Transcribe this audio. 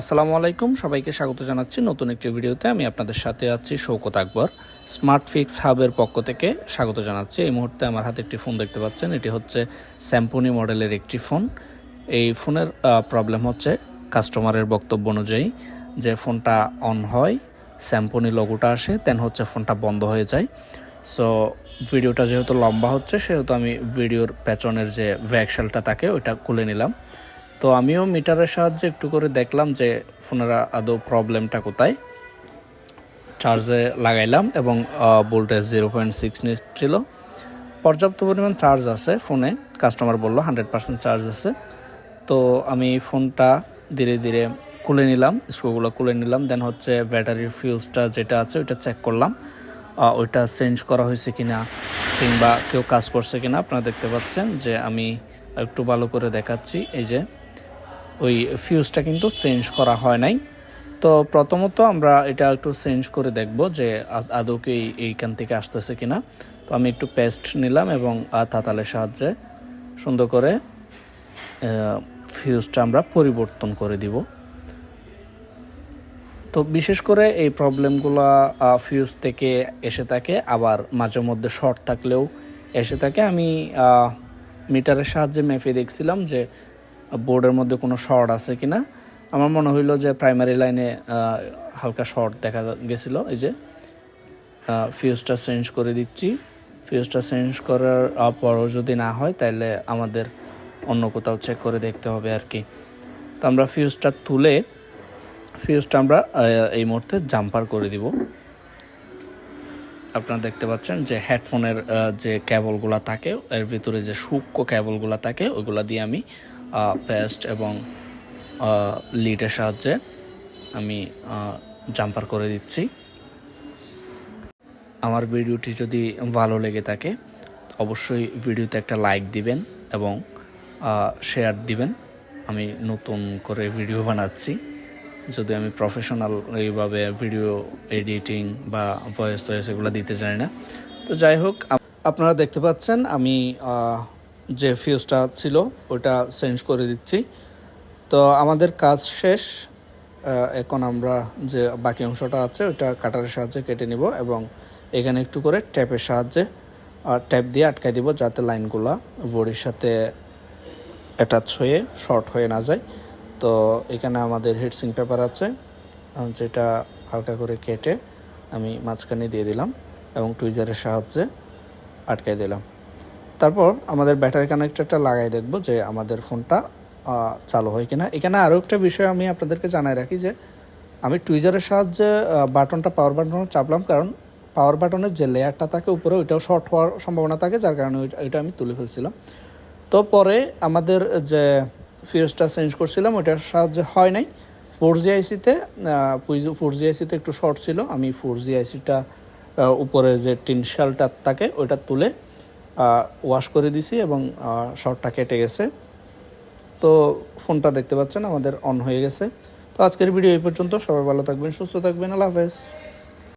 আসসালামু আলাইকুম, সবাইকে স্বাগত জানাচ্ছি নতুন একটি ভিডিওতে। আমি আপনাদের সাথে আছি শৌকত আকবর। স্মার্ট ফিক্স হাবের পক্ষ থেকে স্বাগত জানাচ্ছি। এই মুহূর্তে আমার হাতে একটি ফোন দেখতে পাচ্ছেন, এটি হচ্ছে স্যামসং মডেলের একটি ফোন। এই ফোনের প্রবলেম হচ্ছে কাস্টমারের বক্তব্য অনুযায়ী যে ফোনটা অন হয়, স্যামসং লোগোটা আসে, দেন হচ্ছে ফোনটা বন্ধ হয়ে যায়। সো ভিডিওটা যেহেতু লম্বা হচ্ছে সেহেতু আমি ভিডিওর পেছনের যে ভ্যাকশেলটা থাকে ওইটা খুলে নিলাম। তো আমিও মিটারের সাহায্যে একটু করে দেখলাম যে ফোনের আদৌ প্রবলেমটা কোথায়। চার্জে লাগাইলাম এবং ভোল্টেজ 0.6 নিচ্ছিল। পর্যাপ্ত পরিমাণ চার্জ আছে ফোনে, কাস্টমার বলল 100% চার্জ আছে। তো আমি ফোনটা ধীরে ধীরে খুলে নিলাম, স্ক্রুগুলো খুলে নিলাম, দেন হচ্ছে ব্যাটারির ফিউজটা যেটা আছে ওইটা চেক করলাম ওইটা চেঞ্জ করা হয়েছে কিনা কিংবা কেউ কাজ করছে কিনা। আপনারা দেখতে পাচ্ছেন যে আমি একটু ভালো করে দেখাচ্ছি, এই যে ওই ফিউজটা কিন্তু চেঞ্জ করা হয় নাই। তো প্রথমত আমরা এটা একটু চেঞ্জ করে দেখব যে আদৌ কি এইখান থেকে আসতেছে কিনা। তো আমি একটু পেস্ট নিলাম এবং তাতালের সাহায্যে সুন্দর করে ফিউজটা আমরা পরিবর্তন করে দিব। তো বিশেষ করে এই প্রবলেমগুলো ফিউজ থেকে এসে থাকে, আবার মাঝে মধ্যে শর্ট থাকলেও এসে থাকে। আমি মিটারের সাহায্যে মেপে দেখছিলাম যে বোর্ডের মধ্যে কোনো শর্ট আছে কিনা। আমার মনে হইলো যে প্রাইমারি লাইনে হালকা শর্ট দেখা গেছিলো। এই যে ফিউজটা চেঞ্জ করে দিচ্ছি। ফিউজটা চেঞ্জ করার পরও যদি না হয় তাহলে আমাদের অন্য কোথাও চেক করে দেখতে হবে আর কি। তো আমরা ফিউজটা তুলে ফিউজটা আমরা এই মুহূর্তে জাম্পার করে দিব। আপনারা দেখতে পাচ্ছেন যে হেডফোনের যে কেবলগুলো থাকে এর ভিতরে যে সূক্ষ্ম কেবলগুলো থাকে ওইগুলো দিয়ে আমি পেস্ট এবং লিডের সাহায্যে আমি জাম্পার করে দিচ্ছি। আমার ভিডিওটি যদি ভালো লেগে থাকে অবশ্যই ভিডিওতে একটা লাইক দিবেন এবং শেয়ার দিবেন। আমি নতুন করে ভিডিও বানাচ্ছি, যদি আমি প্রফেশনাল এইভাবে ভিডিও এডিটিং বা ভয়েস এগুলো দিতে জানি না। তো যাই হোক, আপনারা দেখতে পাচ্ছেন আমি যে ফিউজটা ছিল ওটা চেঞ্জ করে দিচ্ছি। তো আমাদের কাজ শেষ। এখন আমরা যে বাকি অংশটা আছে ওইটা কাটারের সাহায্যে কেটে নিব এবং এখানে একটু করে ট্যাপের সাহায্যে ট্যাপ দিয়ে আটকাই দিব যাতে লাইনগুলা বডির সাথে অ্যাটাচ হয়ে শর্ট হয়ে না যায়। তো এখানে আমাদের হিটসিং পেপার আছে, যেটা হালকা করে কেটে আমি মাঝখানে দিয়ে দিলাম এবং টুইজারের সাহায্যে আটকাই দিলাম। তারপর আমাদের ব্যাটারি কানেক্টরটা লাগাই দেখব যে আমাদের ফোনটা চালু হয় কিনা। এখানে আরও একটা বিষয় আমি আপনাদেরকে জানাই রাখি যে আমি টুইজারের সাহায্যে বাটনটা পাওয়ার বাটনে চাপলাম, কারণ পাওয়ার বাটনের যে লেয়ারটা থাকে উপরে ওইটাও শর্ট হওয়ার সম্ভাবনা থাকে, যার কারণে ওইটা আমি তুলে ফেলছিলাম। তো পরে আমাদের যে ফিউজটা চেঞ্জ করছিলাম ওইটার সাহায্যে হয় নাই। 4G আইসিতে 4G আইসিতে একটু শর্ট ছিল, আমি 4G আইসিটা উপরে যে টিন শেলটা থাকে ওইটা তুলে ওয়াশ করে দিছি এবং শর্টটা কেটে গেছে। তো ফোনটা দেখতে পাচ্ছেন আমাদের অন হয়ে গেছে। তো আজকের ভিডিও এই পর্যন্ত। সবাই ভালো থাকবেন, সুস্থ থাকবেন। আল্লাহ হাফেজ।